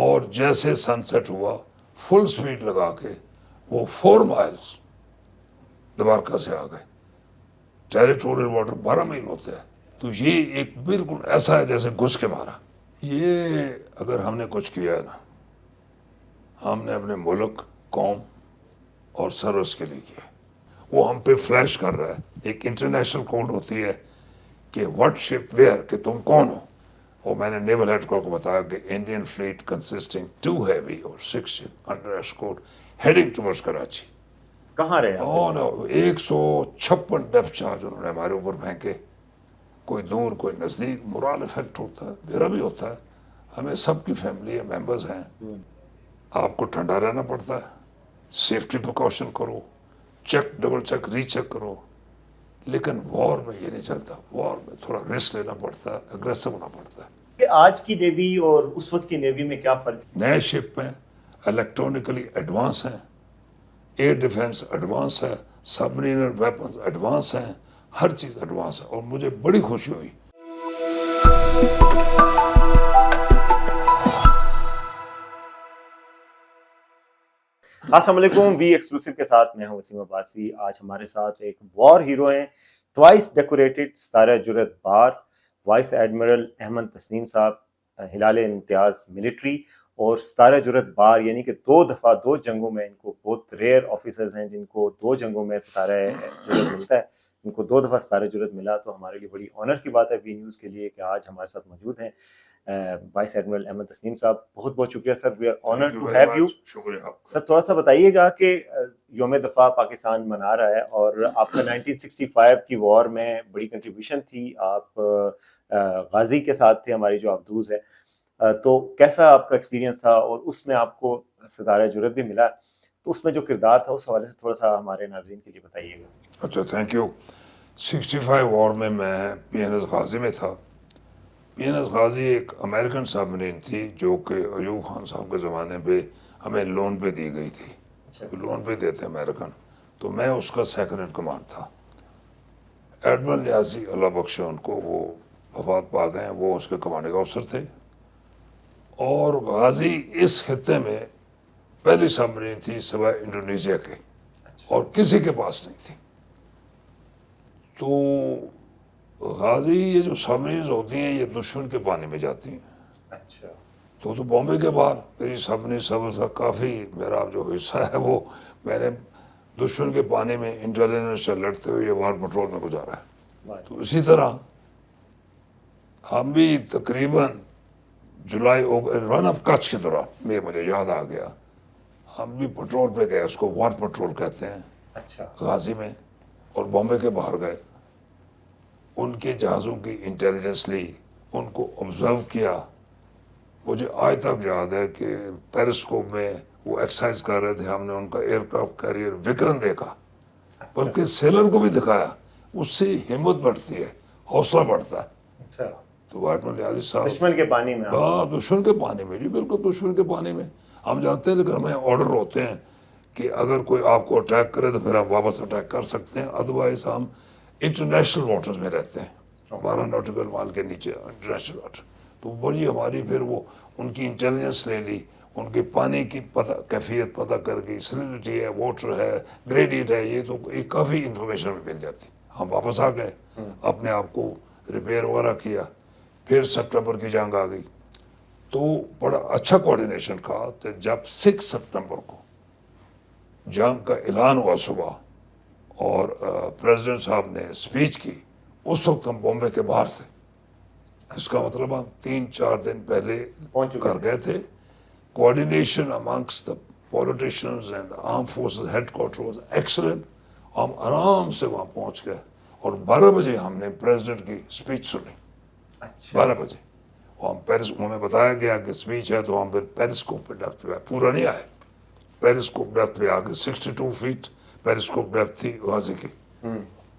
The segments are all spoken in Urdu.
اور جیسے سن سیٹ ہوا فل سپیڈ لگا کے وہ 4 مائلز دوارکا سے آ گئے. ٹیریٹوریل واٹر 12 میل ہوتا ہے. تو یہ ایک بالکل ایسا ہے جیسے گھس کے مارا. یہ اگر ہم نے کچھ کیا ہے نا، ہم نے اپنے ملک، قوم اور سروس کے لیے کیا. وہ ہم پہ فلیش کر رہا ہے. ایک انٹرنیشنل کوڈ ہوتی ہے کہ وٹ شپ ویئر، کہ تم کون ہو. اور میں نے نیول ہیڈ کو بتایا کہ انڈین فلیٹ کنسسٹنگ 2 ہیوی اور 6 شپ انڈر ایسکورٹ ہیڈنگ ٹورڈز کراچی. کہاں رہے آپ؟ 156 ڈیپتھ چارج انہوں نے ہمارے اوپر پھینکے. کوئی دور کوئی نزدیک. مورال افیکٹ ہوتا ہے، میرا بھی ہوتا ہے. ہمیں سب کی فیملی ہے، ممبرز ہیں. آپ کو ٹھنڈا رہنا پڑتا ہے، سیفٹی پریکاشن کرو، چیک ڈبل چیک ری چیک کرو. لیکن وار میں یہ نہیں چلتا. وار میں تھوڑا رسک لینا پڑتا ہے، اگریسو ہونا پڑتا ہے. کہ آج کی نیوی اور اس وقت کی نیوی میں کیا فرق ہے؟ نئے شپ میں الیکٹرانکلی ایڈوانس ہیں، ایئر ڈیفنس ایڈوانس ہے، سب مرینر ویپنز ایڈوانس ہیں، ہر چیز ایڈوانس ہے. اور مجھے بڑی خوشی ہوئی. السلام علیکم. وی ایکسکلوسیو کے ساتھ میں ہوں وسیم عباسی. آج ہمارے ساتھ ایک وار ہیرو ہیں، ٹوائس ڈیکوریٹڈ ستارہ جرأت بار، وائس ایڈمرل احمد تسنیم صاحب، ہلال امتیاز ملٹری اور ستارہ جرأت بار. یعنی کہ 2 دفعہ 2 جنگوں میں ان کو، بہت ریئر آفیسرز ہیں جن کو 2 جنگوں میں ستارہ جرأت ملتا ہے. ان کو 2 دفعہ ستارہ جرأت ملا. تو ہمارے لیے بڑی آنر کی بات ہے وی نیوز کے لیے کہ آج ہمارے ساتھ موجود ہیں وائس ایڈمرل احمد تسنیم صاحب. بہت بہت شکریہ sir. We are honour to have you. شکریہ. سر تھوڑا سا بتائیے گا کہ یوم دفاع پاکستان منا رہا ہے اور آپ کا 1965 کی وار میں بڑی کنٹریبیوشن تھی. آپ غازی کے ساتھ تھے ہماری جو آبدوز ہے. تو کیسا آپ کا ایکسپیرینس تھا اور اس میں آپ کو ستارہ جرأت بھی ملا، تو اس میں جو کردار تھا اس حوالے سے تھوڑا سا ہمارے ناظرین کے لیے بتائیے گا. اچھا، تھینک یو. 65 وار میں پی این ایس غازی میں تھا. پی این ایس غازی ایک امریکن سب مرین تھی جو کہ ایوب خان صاحب کے زمانے پہ ہمیں لون پہ دی گئی تھی. لون پہ دیتے امریکن. تو میں اس کا سیکنڈ ان کمانڈ تھا. ایڈمرل نیازی اللہ بخشے ان کو، وہ وفات پا گئے ہیں، وہ اس کے کمانڈنگ آفیسر تھے. اور غازی اس خطے میں پہلی سب مرین تھی سوائے انڈونیشیا کے، اور کسی کے پاس نہیں تھی. تو غازی یہ جو سب مرینز ہوتی ہیں یہ دشمن کے پانی میں جاتی ہیں. اچھا. تو بامبے کے باہر میری سب مرین سفر کا کافی میرا جو حصہ ہے وہ میں نے دشمن کے پانی میں انٹیلیجنس سے لڑتے ہوئے یہ وار پٹرول میں گزارا ہے. تو اسی طرح ہم بھی تقریباً جولائی رن آف کچھ کے دوران میں مجھے یاد آ گیا، ہم بھی پٹرول پہ گئے، اس کو وار پٹرول کہتے ہیں. اچھا. غازی میں اور بامبے کے باہر گئے. ان کے جہازوں کی انٹیلیجنس لی، ان کو آبزرو کیا. مجھے آج تک یاد ہے کہ پیرسکوپ میں وہ ایکسرسائز کر رہے تھے، ہم نے ان کا ایئر کرافٹ کیریئر وکرم دیکھا، بلکہ سیلر کو بھی دکھایا. اس سے ہمت بڑھتی ہے، حوصلہ بڑھتا ہے. اچھا. تو ایڈمرل نیازی صاحب دشمن کے پانی میں. ہاں، دشمن کے پانی میں جی، بالکل دشمن کے پانی میں. ہم جانتے ہیں لیکن ہمیں آرڈر ہوتے ہیں کہ اگر کوئی آپ کو اٹیک کرے تو پھر ہم واپس اٹیک کر سکتے ہیں، ادروائز ہم انٹرنیشنل واٹرز میں رہتے ہیں، 12 نوٹیکل مائل کے نیچے انٹرنیشنل واٹر. تو بڑی ہماری پھر وہ ان کی انٹیلیجنس لے لی، ان کے پانی کی کیفیت پتہ کر گئی، سیلینٹی ہے، واٹر ہے، گریڈیٹ ہے، یہ تو کافی انفارمیشن میں مل جاتی. ہم واپس آ گئے، اپنے آپ کو ریپیئر وغیرہ کیا. پھر سپٹمبر کی جنگ آ گئی. تو بڑا اچھا کوارڈینیشن تھا. جب 6 سپٹمبر کو جنگ کا اعلان ہوا صبح اور پریزیڈنٹ صاحب نے اسپیچ کی، اس وقت ہم بامبے کے باہر تھے. اس کا مطلب ہم 3-4 دن پہلے کر گئے تھے. Coordination amongst the politicians and the arm forces headquarter was excellent. ہم آرام سے وہاں پہنچ گئے اور 12 بجے ہم نے پریزیڈنٹ کی اسپیچ سنی. 12 بجے ہم ہمیں بتایا گیا کہ اسپیچ ہے، تو ہم پھر پیرسکوپ پہ ڈیپتھ پہ پورا نہیں آئے. پیرسکوپ ڈیپتھ پہ آ کے 62 فیٹ پیرسکوپ ڈیپتھ تھی غازی کی.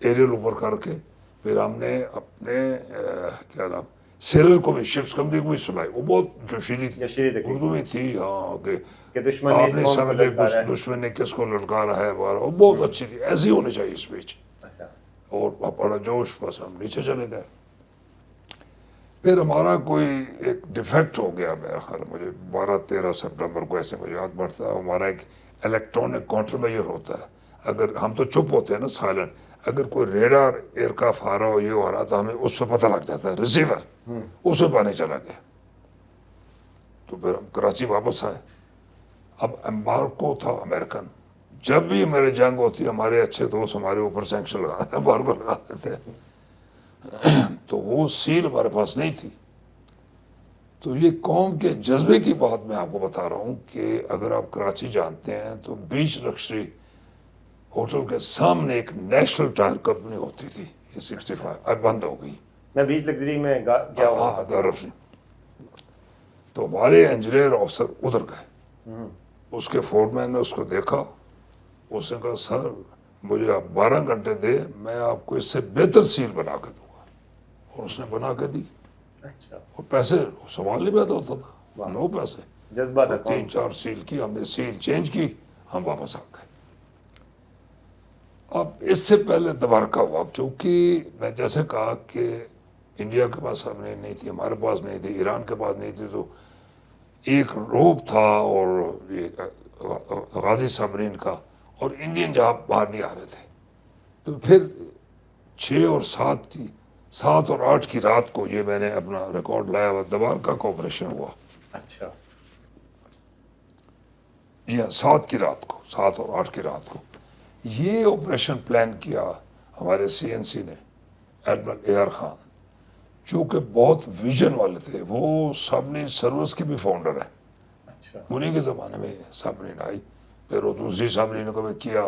ایریل اوپر کر کے پھر ہم نے اپنے کیا نام سیلر کو بھی، شپس کمپنی کو بھی سنائی. وہ بہت جوشیلی تھی، اردو میں تھی. ہاں کہ آپ نے سمجھے دشمن نے کس کو للکارا ہے، وہ بہت اچھی تھی. ایسی ہونی چاہیے اسپیچ. اور بڑا جوش، بس ہم نیچے چلے گئے. پھر ہمارا کوئی ایک ڈیفیکٹ ہو گیا میرا خیال مجھے 12-13 سپٹمبر کو ایسے مجھے یاد پڑتا ہے. ہمارا ایک الیکٹرانک کاؤنٹر میجر ہوتا ہے. اگر ہم تو چپ ہوتے ہیں نا سائلنٹ, اگر کوئی ریڈار ایئرکرافٹ آ رہا ہو یہ ہو رہا تو ہمیں اس پہ پتہ لگ جاتا ہے, ریسیور اس میں پانی چلا گیا. تو پھر ہم کراچی واپس آئے. اب امبارکو تھا امریکن, جب بھی میرے جنگ ہوتی ہمارے اچھے دوست ہمارے اوپر سینکشن لگاتے امبارکو لگاتے تھے. تو وہ سیل ہمارے پاس نہیں تھی. تو یہ قوم کے جذبے کی بات میں آپ کو بتا رہا ہوں کہ اگر آپ کراچی جانتے ہیں تو بیچ لکشری ہوٹل کے سامنے ایک نیشنل ٹائر کمپنی ہوتی تھی, یہ 65 اب بند ہو گئی. میں بیچ لگژری میں گیا ہوا. ہاں دارف. تو ہمارے انجینئر افسر ادھر گئے, اس کے فورمین مین نے اس کو دیکھا, اس نے کہا سر مجھے آپ 12 گھنٹے دے میں آپ کو اس سے بہتر سیل بنا کے دوں گا. اور اس نے بنا کے دی. اچھا, اور پیسے سوال نہیں پیدا ہوتا تھا, نو پیسے. جذبہ تھا. 3-4 سیل کی, ہم نے سیل چینج کی, ہم واپس آ گئے. اب اس سے پہلے دوارکا ہوا, کیونکہ میں جیسے کہا کہ انڈیا کے پاس سبمرین نہیں تھی, ہمارے پاس نہیں تھی, ایران کے پاس نہیں تھی, تو ایک روپ تھا اور غازی سبمرین کا, اور انڈین جہاز باہر نہیں آ رہے تھے. تو پھر 6 اور 7 اور 8 کی رات کو یہ میں نے اپنا ریکارڈ لایا ہوا, دوارکا کا آپریشن ہوا. اچھا, جی ہاں 7 کی رات کو, 7 اور 8 کی رات کو یہ آپریشن پلان کیا ہمارے CNC نے, ایڈمرل AR خان, جو کہ بہت ویژن والے تھے. وہ سبمرین سروس کی بھی فاؤنڈر ہے. اچھا, انہیں کے زمانے میں سبمرین آئی, پھر وہ دوسری سبمرین کو بھی کیا.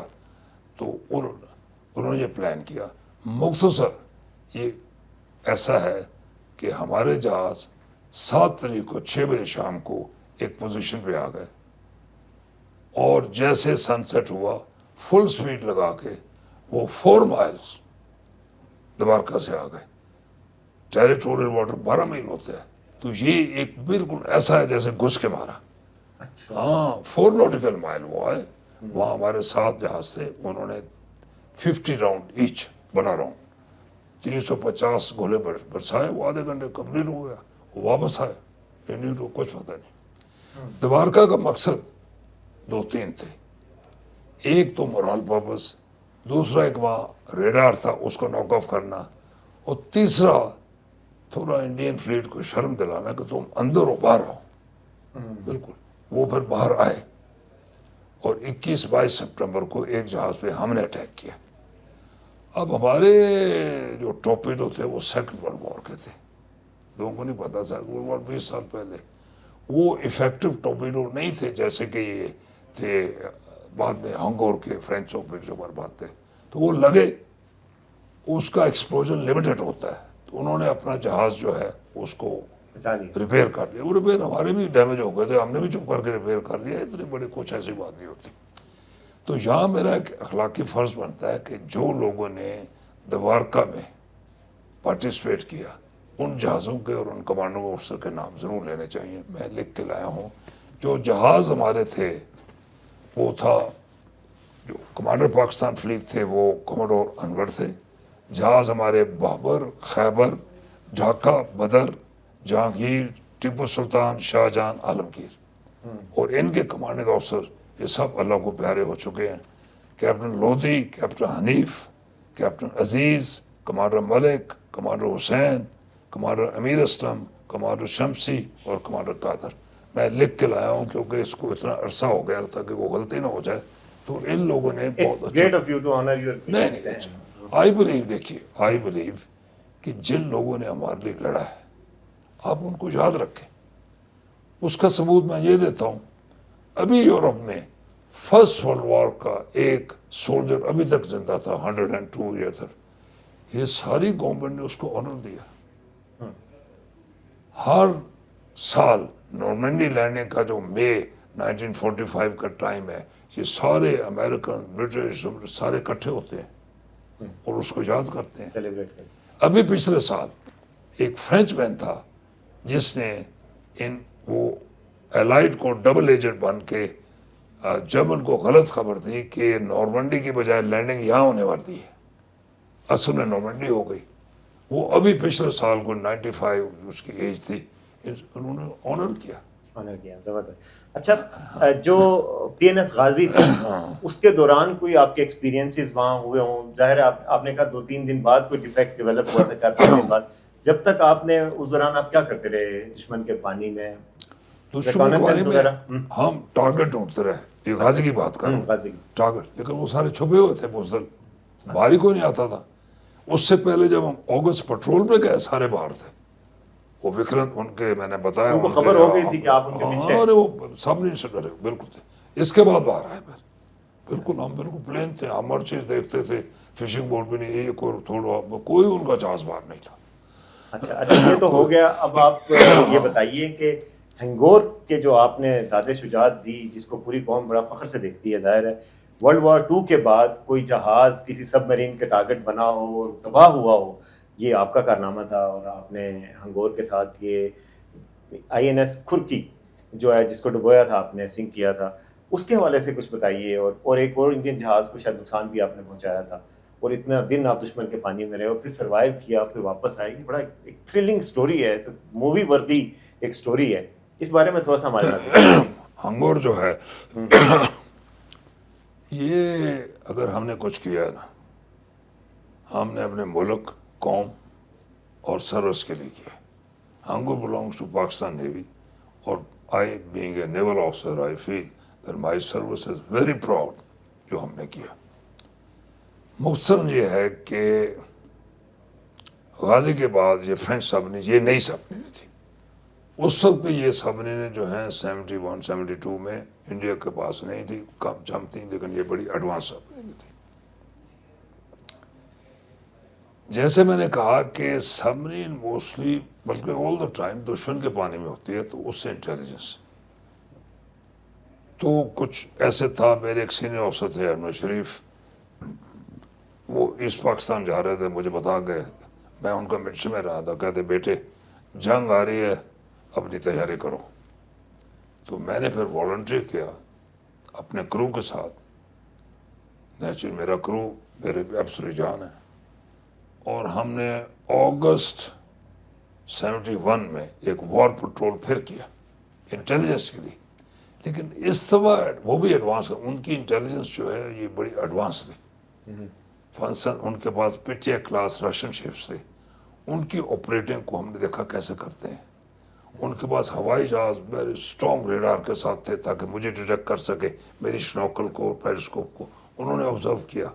تو انہوں نے یہ پلان کیا. مختصر یہ ایسا ہے کہ ہمارے جہاز 7 تاریخ کو 6 بجے شام کو ایک پوزیشن پہ آ گئے, اور جیسے سن سیٹ ہوا فل سپیڈ لگا کے وہ 4 مائلز دوارکا سے آ گئے. ٹیریٹوریل واٹر 12 میل ہوتے ہیں, تو یہ ایک بالکل ایسا ہے جیسے گھس کے مارا. اچھا, ہاں 4 نوٹیکل مائل وہ آئے. وہاں ہمارے 7 جہاز تھے, انہوں نے 50 راؤنڈ ایچ, بڑا راؤنڈ 350 گولے برسائے. وہ آدھے گھنٹے کمپلیٹ ہو گیا, وہ واپس آئے. انڈین کو کچھ پتہ نہیں. دوارکا کا مقصد 2-3 تھے. ایک تو مورال پرپس, دوسرا ایک وہاں ریڈار تھا اس کو ناک آف کرنا, اور تیسرا تھوڑا انڈین فلیٹ کو شرم دلانا کہ تم اندر ہو باہر ہو. بالکل. وہ پھر باہر آئے, اور 21-22 سپٹمبر کو ایک جہاز پہ ہم نے اٹیک کیا. اب ہمارے جو ٹورپیڈو تھے وہ سیکنڈ ورلڈ وار کے تھے, لوگوں کو نہیں پتا. سیکنڈ ورلڈ وار 20 سال پہلے. وہ افیکٹو ٹورپیڈو نہیں تھے جیسے کہ یہ تھے بعد میں ہنگور کے فرینچ ٹورپیڈو جو برباد تھے. تو وہ لگے, اس کا ایکسپلوژن لمیٹڈ ہوتا ہے, تو انہوں نے اپنا جہاز جو ہے اس کو ریپیئر کر لیا. وہ ریپیئر ہمارے بھی ڈیمیج ہو گئے تھے, ہم نے بھی چپ کر کے ریپیئر کر لیا. اتنی بڑی کچھ ایسی بات نہیں ہوتی. تو یہاں میرا ایک اخلاقی فرض بنتا ہے کہ جو لوگوں نے دوارکا میں پارٹیسپیٹ کیا, ان جہازوں کے اور ان کمانڈنگ آفیسر کے نام ضرور لینے چاہیے. میں لکھ کے لایا ہوں. جو جہاز ہمارے تھے وہ تھا, جو کمانڈر پاکستان فلیٹ تھے وہ کوموڈور انور تھے. جہاز ہمارے بابر, خیبر, ڈھاکہ, بدر, جہانگیر, ٹیپو سلطان, شاہ جہاں, عالمگیر, اور ان کے کمانڈنگ آفیسر یہ سب اللہ کو پیارے ہو چکے ہیں. Captain Lodhi, captain Hanif, captain Aziz, commander Malik, commander Hussain, commander Amir Aslam, commander Shamsi, اور کمانڈر قادر. میں لکھ کے لایا ہوں کیونکہ اس کو اتنا عرصہ ہو گیا تھا کہ وہ غلطی نہ ہو جائے. تو ان لوگوں نے بہت اچھا نہیں. آئی بلیو, دیکھیے آئی بلیو کہ جن لوگوں نے ہمارے لیے لڑا ہے آپ ان کو یاد رکھیں. اس کا ثبوت میں یہ دیتا ہوں, ابھی یورپ میں فرسٹ ورلڈ وار کا ایک سولجر ابھی تک زندہ تھا, 102 ایئر. یہ ساری گورنمنٹ نے اس کو آنر دیا. ہر سال نارمنڈی لینڈنگ کا جو مئی 1945 کا ٹائم ہے, یہ سارے امریکن, برٹش, سارے اکٹھے ہوتے ہیں اور اس کو یاد کرتے ہیں. ابھی پچھلے سال ایک فرینچ مین تھا جس نے وہ الائٹ کو ڈبل ایجنٹ بن کے جرمن کو غلط خبر دی کہ نارمنڈی کی بجائے لینڈنگ یہاں ہونے والی ہے. اصل میں نارمنڈی ہو گئی. وہ ابھی پچھلے سال کو 95 اس کی ایج تھی, انہوں نے آنر کیا. آنر کیا, زبردست. اچھا, جو پی این ایس غازی تھا اس کے دوران کوئی آپ کے ایکسپیرینسز وہاں ہوئے ہوں؟ ظاہر ہے آپ نے کہا 2-3 دن بعد کوئی ڈیفیکٹ ڈیولپ ہوا تھا, 4-5 دن بعد. جب تک آپ نے اس دوران آپ کیا کرتے رہے دشمن کے پانی میں؟ دشمن کے پانی میں ہم ٹارگٹ ڈھونڈتے رہے. یہ غازی کی بات کر رہا ہوں, غازی ٹارگٹ, لیکن وہ سارے چھپے ہوئے تھے بزدل, باہر ہی کوئی نہیں آتا تھا. اس سے پہلے جب ہم اگست پیٹرول پہ گئے سارے باہر تھے. وہ وکرانت ان کے, میں نے بتایا ان کو ان کے خبر ہو گئی تھی کہ آپ ان کے پیچھے ہیں. ارے وہ سب نہیں سے ڈرے بالکل تھے. اس کے بعد باہر آئے پھر بالکل, ہم بالکل پلین تھے, ہم ہر چیز دیکھتے تھے, فشنگ بورڈ بھی نہیں, ایک اور تھوڑا کوئی ان کا جہاز باہر نہیں تھا. اچھا, یہ تو ہو گیا. اب آپ یہ بتائیے کہ ہنگور کے جو آپ نے داد شجاعت دی, جس کو پوری قوم بڑا فخر سے دیکھتی ہے, ظاہر ہے ورلڈ وار 2 کے بعد کوئی جہاز کسی سب مرین کے ٹارگٹ بنا ہو اور تباہ ہوا ہو, یہ آپ کا کارنامہ تھا. اور آپ نے ہنگور کے ساتھ یہ آئی این ایس کھرکی جو ہے جس کو ڈبویا تھا آپ نے, سنک کیا تھا, اس کے حوالے سے کچھ بتائیے. اور ایک اور انڈین جہاز کو شاید نقصان بھی آپ نے پہنچایا تھا, اور اتنا دن آپ دشمن کے پانی میں رہے اور پھر سروائیو کیا, پھر واپس آئے. یہ بڑا ایک تھرلنگ سٹوری ہے, تو مووی وردی ایک سٹوری ہے. اس بارے میں تھوڑا سا ہمارے ساتھ. ہنگور جو ہے یہ اگر ہم نے کچھ کیا ہے نا, ہم نے اپنے ملک, قوم اور سروس کے لیے کیا. Hangor belongs to Pakistan navy, اور I being a naval officer I feel that my service is very proud جو ہم نے کیا. مختصراً یہ ہے کہ غازی کے بعد یہ فرینچ سبمرین, یہ نئی سبمرین تھی. اس وقت بھی یہ سبمرینیں جو ہیں 71-72 میں انڈیا کے پاس نہیں تھی, کم جم تھیں, لیکن یہ بڑی ایڈوانس سبمرین تھی. جیسے میں نے کہا کہ سبمرین موسٹلی, بلکہ آل دا ٹائم دشمن کے پانی میں ہوتی ہے, تو اس سے انٹیلیجنس. تو کچھ ایسے تھا, میرے ایک سینئر افسر تھے انور شریف, وہ ایسٹ پاکستان جا رہے تھے, مجھے بتا گئے, میں ان کا ملٹری میں رہا تھا, کہتے بیٹے جنگ آ رہی ہے, اپنی تیاری کرو. تو میں نے پھر والنٹری کیا اپنے کرو کے ساتھ. نیچرل میرا کرو میرے ایبسری جان ہے, اور ہم نے اگست 71 میں ایک وار پٹرول پھر کیا انٹیلیجنس کے لیے. لیکن اس دفعہ وہ بھی ایڈوانس ہے, ان کی انٹیلیجنس جو ہے یہ بڑی ایڈوانس تھی. فنسن ان کے پاس پٹیا کلاس رشین شپس تھے, ان کی آپریٹنگ کو ہم نے دیکھا کیسے کرتے ہیں. ان کے پاس ہوائی جہاز میرے اسٹرانگ ریڈار کے ساتھ تھے تاکہ مجھے ڈیٹیکٹ کر سکے, میری شنوکل کو, پیرسکوپ کو. انہوں نے آبزرو کیا,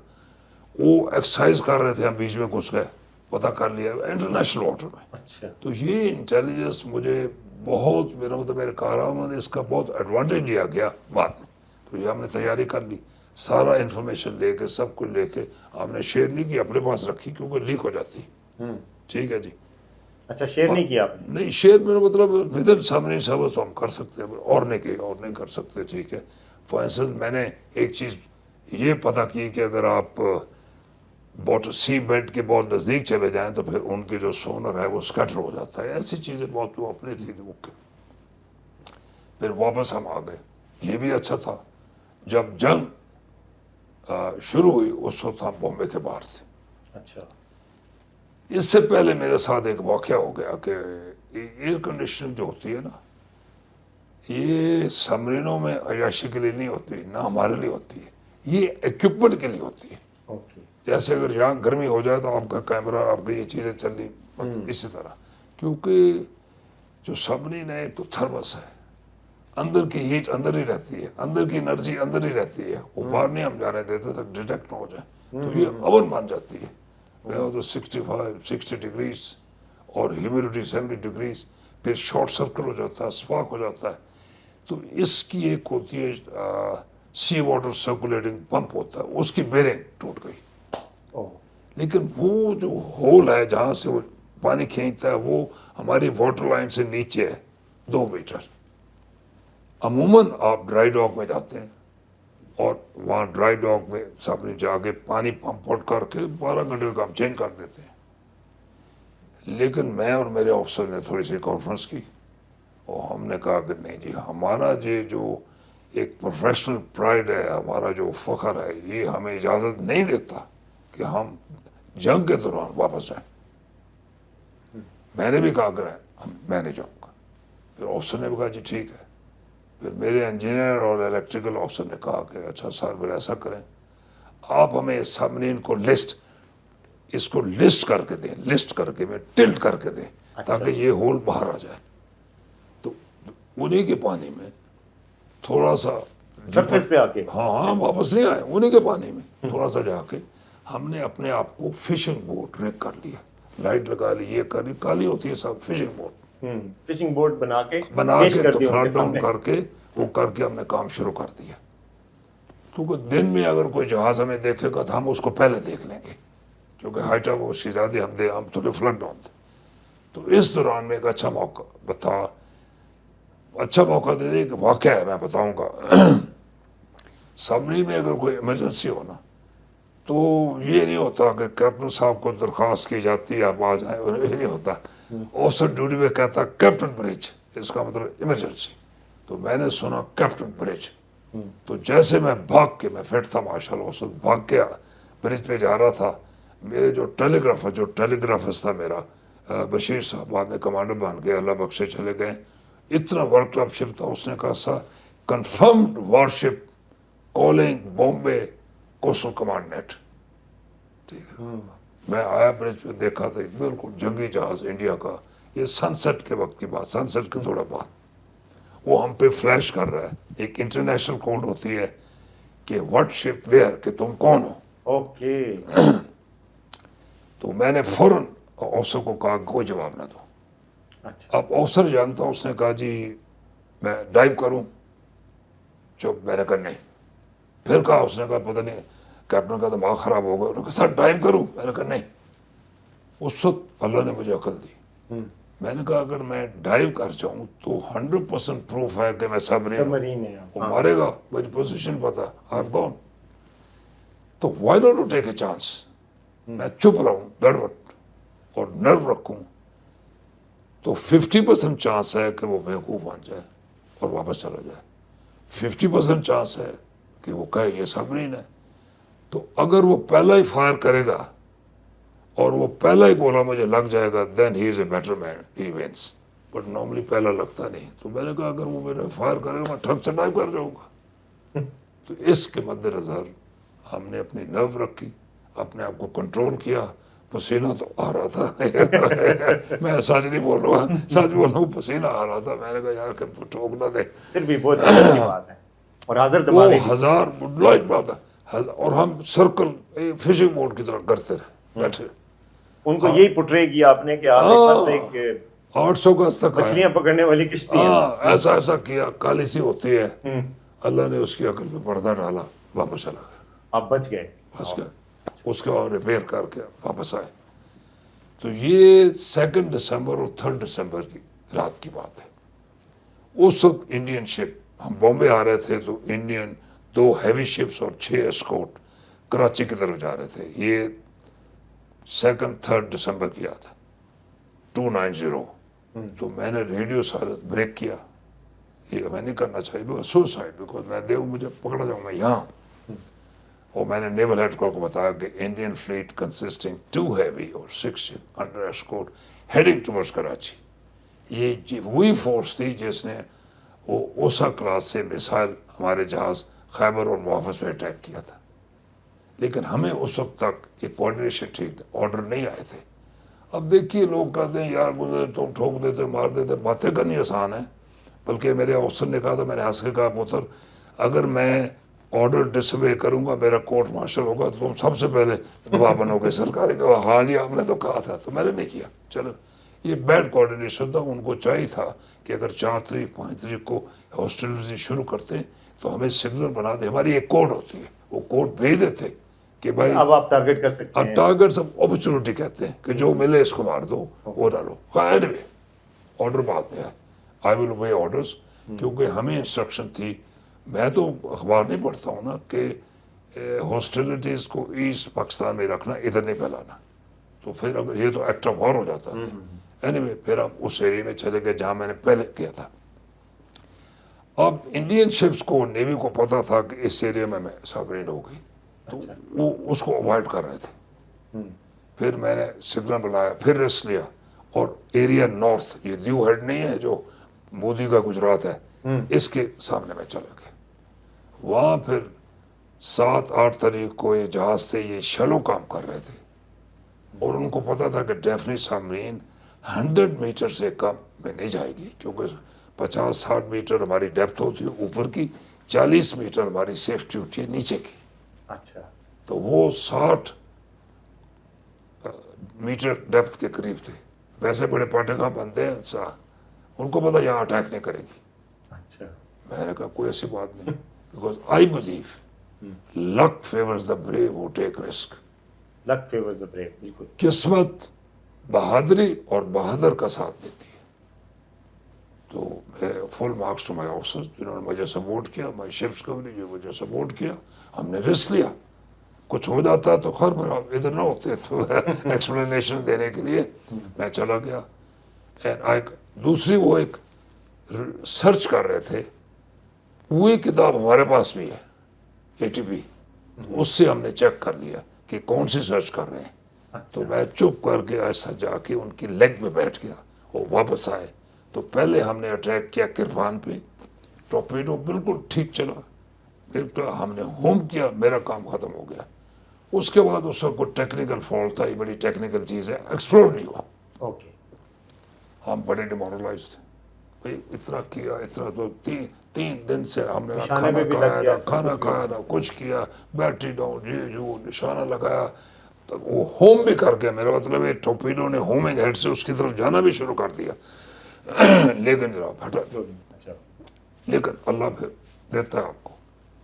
وہ ایکسرسائز کر رہے تھے, ہم بیچ میں گھس گئے, پتہ کر لیا انٹرنیشنل واٹر میں. اچھا, تو یہ انٹیلیجنس مجھے بہت, میرا مطلب میرے کارآمد اس کا بہت ایڈوانٹیج لیا گیا بعد میں. تو یہ ہم نے تیاری کر لی, سارا انفارمیشن لے کے, سب کچھ لے کے. ہم نے شیئر نہیں کی, اپنے پاس رکھی کیونکہ لیک ہو جاتی. ٹھیک ہے جی. اچھا, شیئر نہیں کیا آپ نے؟ نہیں, شیئر میرا مطلب ودن سامنے سب تو ہم کر سکتے ہیں, اور نہیں کر سکتے. ٹھیک ہے. فار انسٹنس میں نے ایک چیز یہ پتہ کی کہ اگر آپ سی بیڈ کے بہت نزدیک چلے جائیں تو پھر ان کے جو سونر ہے وہ اسکیٹر ہو جاتا ہے. ایسی چیزیں بہت وہ اپنی تھی. پھر واپس ہم آ گئے. یہ بھی اچھا تھا. جب جنگ شروع ہوئی اس وقت ہم بامبے کے باہر تھے. اچھا, اس سے پہلے میرے ساتھ ایک واقعہ ہو گیا کہ ایئر کنڈیشننگ جو ہوتی ہے نا, یہ سبمرینوں میں عیاشی کے لیے نہیں ہوتی, نہ ہمارے لیے ہوتی ہے, یہ ایکوپمنٹ کے لیے ہوتی ہے. اوکے, جیسے اگر یہاں گرمی ہو جائے تو آپ کا کیمرہ, آپ کی یہ چیزیں چل رہی, اسی طرح. کیونکہ جو سبمرین ہے ایک تو تھرمس ہے, اندر کی ہیٹ اندر ہی رہتی ہے, اندر کی انرجی اندر ہی رہتی ہے, وہ باہر نہیں ہم جانے دیتے تک ڈیٹیکٹ نہ ہو جائے. تو یہ اوون بن جاتی ہے. تو 65-60 ڈگریز اور ہیومیڈیٹی 70 ڈگریز, پھر شارٹ سرکل ہو جاتا ہے, اسپارک ہو جاتا ہے. تو اس کی ایک ہوتی ہے سی واٹر سرکولیٹنگ پمپ ہوتا ہے, اس کی بیرنگ ٹوٹ گئی. لیکن وہ جو ہول ہے جہاں سے وہ پانی کھینچتا ہے وہ ہماری واٹر لائن سے نیچے ہے 2 میٹر. عموماً آپ ڈرائی ڈاک میں جاتے ہیں اور وہاں ڈرائی ڈاک میں سب نے جا کے پانی پمپ آؤٹ کر کے 12 گھنٹے کا ہم چینج کر دیتے ہیں. لیکن میں اور میرے آفیسر نے تھوڑی سی کانفرنس کی, اور ہم نے کہا کہ نہیں جی, ہمارا یہ جو ایک پروفیشنل پرائڈ ہے, ہمارا جو فخر ہے, یہ ہمیں اجازت نہیں دیتا کہ ہم جنگ کے دوران واپس جائیں. میں نے بھی کہا کہ میں نہیں جاؤں گا. پھر آفسر نے بھی کہا جی ٹھیک ہے. پھر میرے انجینئر اور الیکٹریکل آفسر نے کہا کہ اچھا سر پھر ایسا کریں, آپ ہمیں اس سبمرین کو اس کو لسٹ کر کے دیں, لسٹ کر کے میں ٹلٹ کر کے دیں تاکہ یہ ہول باہر آ جائے. تو انہی کے پانی میں تھوڑا سا سرفیس پہ آ کے, ہاں واپس نہیں آئے, انہی کے پانی میں تھوڑا سا جا کے ہم نے اپنے آپ کو فشنگ بوٹ ریک کر لیا, لائٹ لگا لی, یہ کر لی, کالی ہوتی ہے سب فشنگ بوٹ فشنگ بوٹ بنا کے تو فلٹ ڈاؤن کر کے وہ کر کے ہم نے کام شروع کر دیا. کیونکہ دن میں اگر کوئی جہاز ہمیں دیکھے گا تو ہم اس کو پہلے دیکھ لیں گے, کیونکہ ہائٹ آف اس کی زیادہ ہم تھوڑے فلٹ ڈاؤن تھے. تو اس دوران میں ایک اچھا موقع تھا, اچھا موقع دے کہ واقعہ ہے میں بتاؤں گا. سبمرین میں اگر کوئی ایمرجنسی ہو نا تو یہ نہیں ہوتا کہ کیپٹن صاحب کو درخواست کی جاتی ہے آپ آ جائیں, یہ نہیں ہوتا. آفسر ڈیوٹی میں کہتا کیپٹن برج, اس کا مطلب ایمرجنسی. تو میں نے سنا کیپٹن برج, تو جیسے میں بھاگ کے, میں فٹ تھا ماشاء اللہ, اس وقت بھاگ کے برج پہ جا رہا تھا. میرے جو ٹیلیگرافر تھا میرا بشیر صاحب, بعد میں کمانڈر بن گئے, اللہ بخشے چلے گئے. اتنا ورک ٹاپ شپ تھا, اس نے کہا sir confirmed warship calling Bombay coastal command net. ٹھیک ہے, میں آیا برج پہ, دیکھا تھا بالکل جنگی جہاز انڈیا کا, یہ سن سیٹ کے وقت کی بات, سن سیٹ کے تھوڑا بعد, وہ ہم پہ فلیش کر رہا ہے. ایک انٹرنیشنل کوڈ ہوتی ہے کہ وٹ شپ ویئر, کہ تم کون ہو. اوکے, تو میں نے فوراً افسر کو کہا کوئی جواب نہ دو. اچھا, اب افسر جانتا ہوں, اس نے کہا جی میں ڈرائیو کروں. چپ, میں نے کہا نہیں. پھر کہا, اس نے کہا پتہ نہیں کیپٹن کا دماغ خراب ہوگا, انہوں نے کہا سر ڈرائیو کروں, میں نے کہا نہیں. اس وقت اللہ نے مجھے عقل دی. میں نے کہا اگر میں ڈرائیو کر جاؤں تو 100% پروف ہے کہ میں سبمرین ہے, وہ مارے گا, مجھے پوزیشن پتا, آپ کون. تو why don't you take a chance, میں چپ رہوں گڑبڑ اور نرو رکھوں, تو 50% چانس ہے کہ وہ بیوقوف بن جائے اور واپس چلا جائے. 50% چانس ہے کہ وہ کہے یہ سبمرین ہے. تو اگر وہ پہلا ہی فائر کرے گا اور وہ پہلا ہی گولا مجھے لگ جائے گا, then he is a better man, he wins. But normally پہلا لگتا نہیں. تو میں نے کہا اگر وہ میرے فائر کرے گا میں ٹھک سے ڈائیو کر جاؤں گا. تو اس کے مد نظر ہم نے اپنی نرو رکھی, اپنے آپ کو کنٹرول کیا. پسینہ تو آ رہا تھا میں سچ نہیں بول رہا, سچ بول رہا ہوں, پسینہ آ رہا تھا. میں نے کہا یار کہ ٹھوک نہ دے. پھر بھی بہت عزت کی بات ہے, اور حاضر دماغی وہ ہزار لائٹ بات ہے, اور ہم سرکل فشنگ بوٹ کی طرح کرتے رہے بیٹھے. ان کو یہی پٹرے کیا آپ نے کہ آپ ایک بس ایک 800 گز تک مچھلیاں پکڑنے والی کشتی ہے. ایسا ایسا کیا, کالی سی ہوتی ہے. اللہ نے اس کی عقل پہ پردہ ڈالا, واپس چلا گیا. آپ بچ گئے. بچ گئے. اس کے بعد ریپیئر کر کے واپس آئے. تو یہ 2 دسمبر اور 3 دسمبر کی رات کی بات ہے. اس وقت انڈین شپ, ہم بامبے آ رہے تھے تو انڈین 2 ہیوی شپس اور 6 اسکورٹ کراچی کی طرف جا رہے تھے. یہ 2-3 دسمبر کی یاد ہے, 290. تو میں نے ریڈیو سائلنس بریک کیا. یہ میں نہیں کرنا چاہیے سوسائڈ, بیکاز میں دیکھوں مجھے پکڑا جاؤں میں یہاں. اور میں نے نیول ہیڈ کو بتایا کہ انڈین فلیٹ کنسسٹنگ 2 ہیوی اور 6 شپ انڈر ایسکورٹ ہیڈنگ ٹورڈز کراچی. یہ وہی فورس تھی جس نے وہ اوسا کلاس سے میسائل ہمارے جہاز خیبر اور محافظ میں اٹیک کیا تھا. لیکن ہمیں اس وقت تک یہ کوآرڈینیشن ٹھیک, آرڈر نہیں آئے تھے. اب دیکھیے لوگ کہتے ہیں یار گزرے تو ٹھوک دیتے, مار دیتے, باتیں کرنی آسان ہے. بلکہ میرے افسر نے کہا تھا, میں نے ہنس کے کہا پتر اگر میں آرڈر ڈس اوے کروں گا, میرا کورٹ مارشل ہوگا, تو تم سب سے پہلے گواہ بنو گے. سرکاری گواہ, ہاں جی آپ نے تو کہا تھا. تو میں نے نہیں کیا. چلو یہ بیڈ کوآرڈینیشن تھا. ان کو چاہیے تھا کہ اگر 4 تاریخ 5 تاریخ کو ہاسٹیلٹی شروع کرتے تو ہمیں سگنل بنا دے. ہماری ایک کوڈ ہوتی ہے, وہ کوڈ بھیج دیتے کہ بھائی اب آپ ٹارگیٹ کر سکتے ہیں. ٹارگیٹ سب اپرچونٹی کہتے ہیں کہ جو ملے اس کو مار دو, وہ ڈالو. اینی آرڈر بعد میں ہے, آئی ول اوبے آرڈرز. کیونکہ ہمیں انسٹرکشن تھی, میں تو اخبار نہیں پڑھتا ہوں نا, کہ ہاسٹیلٹیز کو ایسٹ پاکستان میں رکھنا, ادھر نہیں پھیلانا. تو پھر اگر یہ تو ایکٹ آف وار ہو جاتا ہے. اینی وے پھر ہم اس ایریے میں چلے گئے جہاں میں نے پہلے کیا تھا. اب انڈین شپس کو, نیوی کو پتا تھا کہ اس ایریا میں سبمرین ہو گئی, تو وہ اس کو اوائڈ کر رہے تھے. پھر میں نے سگنل بنایا, پھر ریسٹ لیا, اور ایریا نارتھ، یہ نیو ہیڈ نہیں ہے جو مودی کا گجرات ہے، اس کے سامنے میں چلا گیا. وہاں پھر 7-8 تاریخ کو یہ جہاز سے یہ شیلو کام کر رہے تھے، اور ان کو پتا تھا کہ ڈیفنس سبمرین 100 میٹر سے کم میں نہیں جائے گی، کیونکہ 50-60 میٹر ہماری ڈیپتھ ہوتی ہے اوپر کی، 40 میٹر ہماری سیفٹی ہوتی ہے نیچے کی. اچھا. تو وہ 60 میٹر ڈیپتھ کے قریب تھے. ویسے بڑے پاٹے کہاں بنتے ہیں، ان کو پتا یہاں اٹیک نہیں کرے گی. اچھا. میں نے کہا کوئی ایسی بات نہیں، because I believe luck favours the brave who take risk. Luck favours the brave, بالکل. قسمت بہادری اور بہادر کا ساتھ دیتی ہے. تو میں فل مارکس ٹو مائی آفیسر جنہوں نے مجھے سپورٹ کیا، مائی شپس کمپنی جو مجھے سپورٹ کیا. ہم نے رسک لیا، کچھ ہو جاتا تو خیر میرا ادھر نہ ہوتے تو ایکسپلینیشن دینے کے لیے میں چلا گیا. دوسری وہ ایک سرچ کر رہے تھے، وہی کتاب ہمارے پاس بھی ہے ATP، اس سے ہم نے چیک کر لیا کہ کون سی سرچ کر رہے ہیں. تو میں چپ کر کے ایسا جا کے ان کی لیگ میں بیٹھ گیا، وہ واپس آئے. تو پہلے ہم نے اٹیک کیا کرپان پہ، ٹورپیڈو بالکل ٹھیک چلا. ہم نے ہوم کیا، میرا کام ختم ہو گیا. اس کے بعد اس کا کوئی ٹیکنیکل فالٹ تھا، یہ بڑی ٹیکنیکل چیز ہے، ایکسپلور نہیں ہوا. اوکے. ہم بڑے ڈیمورلائز تھے. بھائی اتنا کیا، اتنا تو 3 دن سے ہم نے نہ نشانے کھانا پہ بھی لگ کھایا، گیا، نہ سب کھانا کچھ کھایا، نہ کچھ کیا، بیٹری ڈاؤن، یہ جو نشانہ لگایا. تو وہ ہوم بھی کر کے، میرا مطلب ہے ٹورپیڈو نے ہومنگ ہیڈ سے اس کی طرف جانا بھی شروع کر دیا. لیکن جناب پھٹا. اچھا. لیکن اللہ پھر دیتا ہے آپ کو.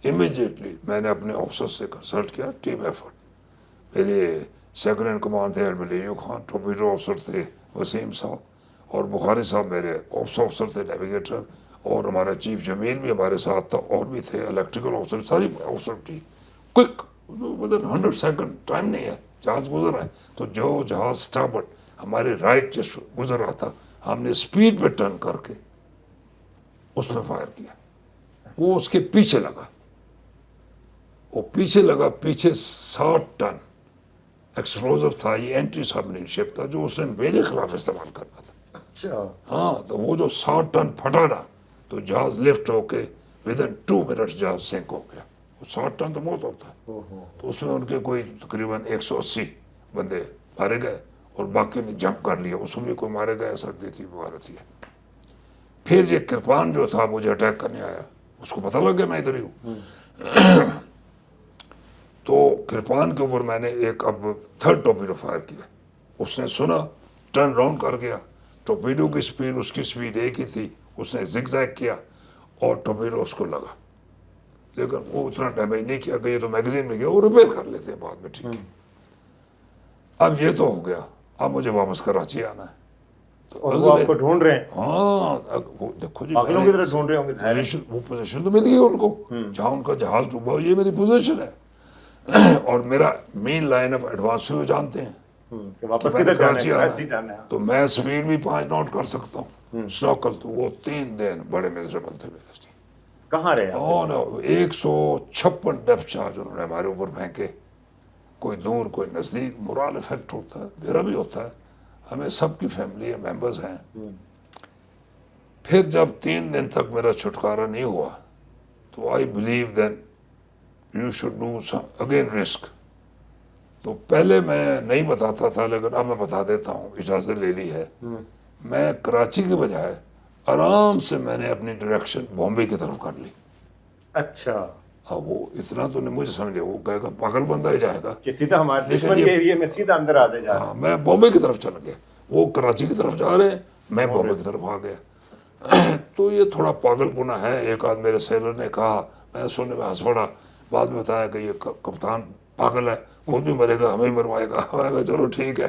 امیجیٹلی میں نے اپنے آفیسر سے کنسلٹ کیا، ٹیم ایفرٹ. میرے سیکنڈ ان کمانڈ تھے ایڈمرل ایوب خان، ٹورپیڈو آفیسر تھے وسیم صاحب، اور بخاری صاحب میرے آفس آفیسر تھے نیویگیٹر، اور ہمارا چیف جمیل بھی ہمارے ساتھ تھا، اور بھی تھے الیکٹریکل آفیسر، ساری آفیسر تھی. کوئک ودن 100 سیکنڈ، ٹائم نہیں ہے، جہاز گزر رہا ہے. تو جو جہاز اسٹاربرڈ ہمارے رائٹ جس گزر رہا تھا، ہم نے اسپیڈ پہ ٹرن کر کے اس میں فائر کیا. وہ اس کے پیچھے لگا، وہ پیچھے لگا، پیچھے 60 ٹن ایکسپلوزر تھا. یہ اینٹی سبمرین شپ تھا جو اس نے میرے خلاف استعمال کرنا تھا. اچھا. ہاں، تو وہ جو 60 ٹن پھٹا نا، تو جہاز لفٹ ہو کے ودن 2 منٹ جہاز سینک ہو گیا. 60 ٹن تو بہت ہوتا ہے. تو اس میں ان کے کوئی تقریباً 180 بندے مارے گئے، اور باقی نے جمپ کر لیا، اس میں بھی کوئی مارے گئے، ایسا دیتی عبارت ہے. پھر یہ کرپان جو تھا مجھے اٹیک کرنے آیا، اس کو پتہ لگ گیا میں ادھر ہی ہوں. تو کرپان کے اوپر میں نے ایک اب 3rd ٹورپیڈو فائر کیا. اس نے سنا، ٹرن راؤنڈ کر گیا. ٹورپیڈو کی سپیڈ اس کی سپیڈ ایک ہی تھی. اس نے زگ زیگ کیا اور ٹورپیڈو اس کو لگا، لیکن وہ اتنا ڈیمیج نہیں کیا کہ یہ تو میگزین میں گیا، وہ ریپیئر کر لیتے ہیں بعد میں، ٹھیک ہے. اب یہ تو ہو گیا، اب مجھے واپس کراچی آنا ہے. اور وہ آپ کو ڈھونڈ رہے ہیں، ہاں وہ دیکھو جی، پاگلوں کی طرح ڈھونڈ رہے ہوں گے. پوزیشن، وہ پوزیشن تو مل گئی ان کو جہاں ان کا جہاز ڈوبا، یہ میری پوزیشن ہے. اور میرا مین لائن آف ایڈوانس میں جانتے ہیں کہ واپس میں نے کدھر جانا کراچی ہے، آنا کراچی جانا ہے. تو میں سپیڈ بھی 5 ناٹ کر سکتا ہوں سنوکل. تو وہ 3 دن بڑے میزریبل تھے میرے لیے. کہاں رہے آپ؟ 156 ڈیپتھ چارج انہوں نے ہمارے اوپر پھینکے، کوئی دور کوئی نزدیک. مورال افیکٹ ہوتا ہے، میرا بھی ہوتا ہے، ہمیں سب کی فیملی ہے، ممبرز ہیں. پھر جب 3 دن تک میرا چھٹکارا نہیں ہوا، تو I believe then you should do again risk. تو پہلے میں نہیں بتاتا تھا، لیکن اب میں بتا دیتا ہوں، اجازت لے لی ہے. میں کراچی کے بجائے آرام سے میں نے اپنی ڈائریکشن بامبے کی طرف کر لی. اچھا. اب وہ اتنا تو نہیں مجھے سمجھے، وہ کہے گا پاگل بندہ ہی جائے گا، کہ سیدھا ہمارے دشمن کے ایریے میں سیدھا اندر آتے جا رہے ہاں. میں بامبے کی طرف چل گیا، وہ کراچی کی طرف جا رہے ہیں، میں بامبے کی طرف آ گیا. تو یہ تھوڑا پاگل پنا ہے. ایک آدھ میرے سیلر نے کہا، میں سننے میں ہنس پڑا. بعد میں بتایا کہ یہ کپتان پاگل ہے، خود بھی مرے گا، ہمیں مروائے گا. میں کہا چلو ٹھیک ہے.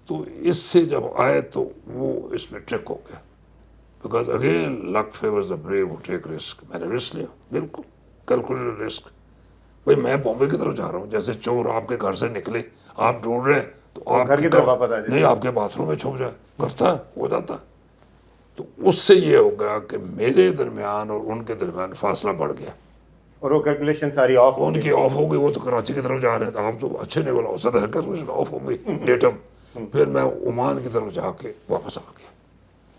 تو اس سے جب آئے تو وہ اس میں ٹرک ہو گیا. Because again luck favours the brave who take risk. میں نے رسک لیا، بالکل کیلکولیٹڈ رسک. بھائی میں بامبے کی طرف جا رہا ہوں، جیسے چور آپ کے گھر سے نکلے، آپ ڈھونڈ رہے ہیں تو آپ گھر کی طرف واپس آ جائے، نہیں، آپ کے باتھ روم میں چھپ جائے، کرتا ہے، ہو جاتا ہے. تو اس سے یہ ہو گیا کہ میرے درمیان اور ان کے درمیان فاصلہ بڑھ گیا، اور وہ کیلکولیشن ساری آف ان کی آف ہو گئی. وہ تو کراچی کی طرف جا رہے تھے، آپ تو اچھے نیول آفیسر ہے، کیلکولیشن آف ہو گئی. ڈیٹم پھر میں عمان کی طرف جا کے واپس آ گیا.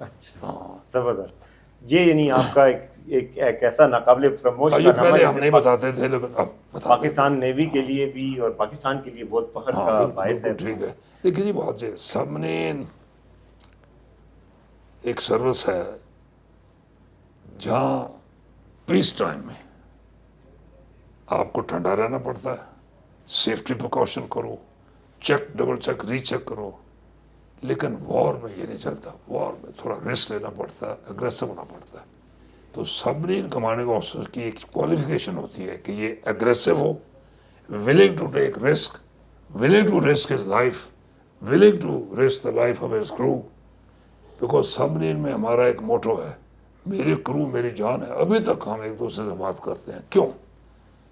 اچھا زبردست. یہ یعنی آپ کا ایک ایسا ناقابل فراموش یہ پہلے ہم نہیں بتاتے تھے لیکن اب بتا پاکستان نیوی کے لیے بھی اور پاکستان کے لیے بہت فخر کا باعث ہے. ٹھیک ہے. دیکھیے جی بات ہے, سبمرین ایک سروس ہے جہاں پیس ٹائم میں آپ کو ٹھنڈا رہنا پڑتا ہے, سیفٹی پریکاشن کرو, چیک ڈبل چیک ری چیک کرو, لیکن وار میں یہ نہیں چلتا. وار میں تھوڑا رسک لینا پڑتا ہے, اگریسو ہونا پڑتا ہے. تو سبمرین کمانڈنگ آفیسر کی ایک کوالیفیکیشن ہوتی ہے کہ یہ aggressive who, willing to take risk, willing to risk his life, willing to risk the life of his crew. Because submarine میں ہمارا ایک موٹو ہے, میری کرو میری جان ہے. ابھی تک ہم ایک دوسرے سے بات کرتے ہیں. کیوں؟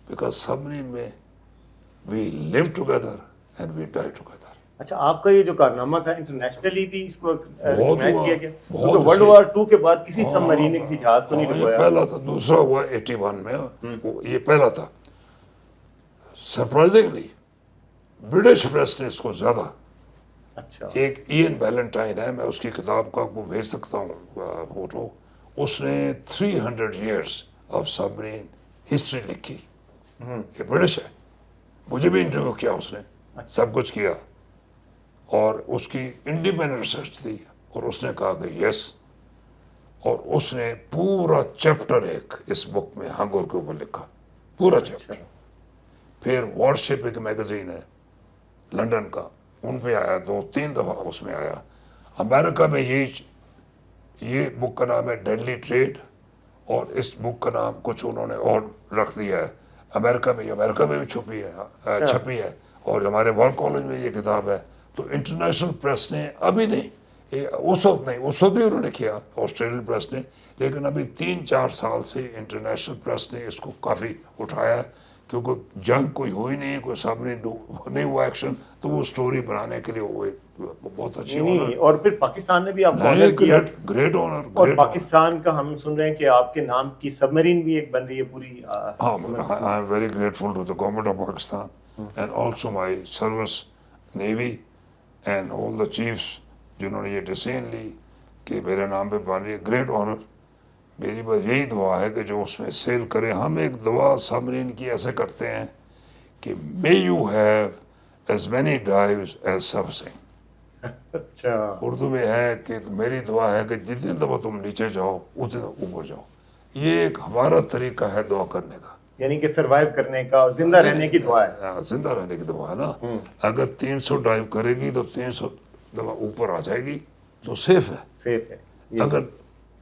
بیکاز سبمرین میں we live together and we die together. اچھا, آپ کا یہ جو کارنامہ تھا انٹرنیشنلی بھی اس کو ریکگنائز کیا گیا؟ بہت ورلڈ وار 2 کے بعد کسی سب مرین نے کسی جہاز کو نہیں یہ ڈبویا. پہلا تھا. دوسرا ہوا 81 میں, یہ پہلا تھا. سرپرائزنگلی برٹش پریس نے اس کو زیادہ. اچھا ایک این ویلنٹائن ہے, میں اس کی کتاب کا وہ بھیج سکتا ہوں فوٹو. اس نے 300 ایئرس آف سبمرین ہسٹری لکھی. یہ برٹش ہے. مجھے بھی انٹرویو کیا اس نے, سب کچھ کیا, اور اس کی انڈیپینڈنٹ ریسرچ تھی. اور اس نے کہا کہ یس, اور اس نے پورا چیپٹر ایک اس بک میں ہنگور کے اوپر لکھا, پورا چیپٹر. پھر وار شپ ایک میگزین ہے لنڈن کا, ان پہ آیا 2-3 دفعہ اس میں آیا. امریکہ میں یہ بک کا نام ہے ڈیڈلی ٹریڈ, اور اس بک کا نام کچھ انہوں نے اور رکھ دیا ہے. امریکہ میں بھی چھپی ہے, اور ہمارے وار کالج میں یہ کتاب ہے. تو انٹرنیشنل پریس نے ابھی نہیں, اس وقت بھی انہوں نے کیا, آسٹریلین پریس نے, لیکن ابھی 3-4 سال سے انٹرنیشنل پریس نے اس کو کافی اٹھایا ہے. کیونکہ جنگ کوئی ہوئی نہیں, کوئی سامنے نہیں ہوا ایکشن, تو وہ سٹوری بنانے کے لیے وہ بہت اچھی نہیں. اور پھر پاکستان نے بھی آپ کو آنر کیا, گریٹ آنر. اور پاکستان کا ہم سن رہے ہیں کہ آپ کے نام کی سبمرین بھی ایک بن رہی ہے پوری. ہاں, I am very grateful to the government of Pakistan and also my service navy and all the chiefs جنہوں نے یہ ڈیسیژن لی کہ میرے نام پہ بن رہی ہے. Great honour. میری بس یہی دعا ہے کہ جو اس میں سیل کرے. ہم ایک دعا سبمرین کی ایسے کرتے ہیں کہ may you have as many dives as surfacing. اچھا, اردو میں ہے کہ میری دعا ہے کہ جتنی دفعہ تم نیچے جاؤ اتنے اوپر جاؤ. یہ ایک ہمارا طریقہ ہے دعا کرنے کا, یعنی کہ سروائیو کرنے کا اور زندہ رہنے کی دعا ہے. زندہ رہنے کی دعا ہے نا. اگر 300 ڈائیو کرے گی تو 300 دفعہ اوپر آ جائے گی تو سیف ہے. سیف ہے. اگر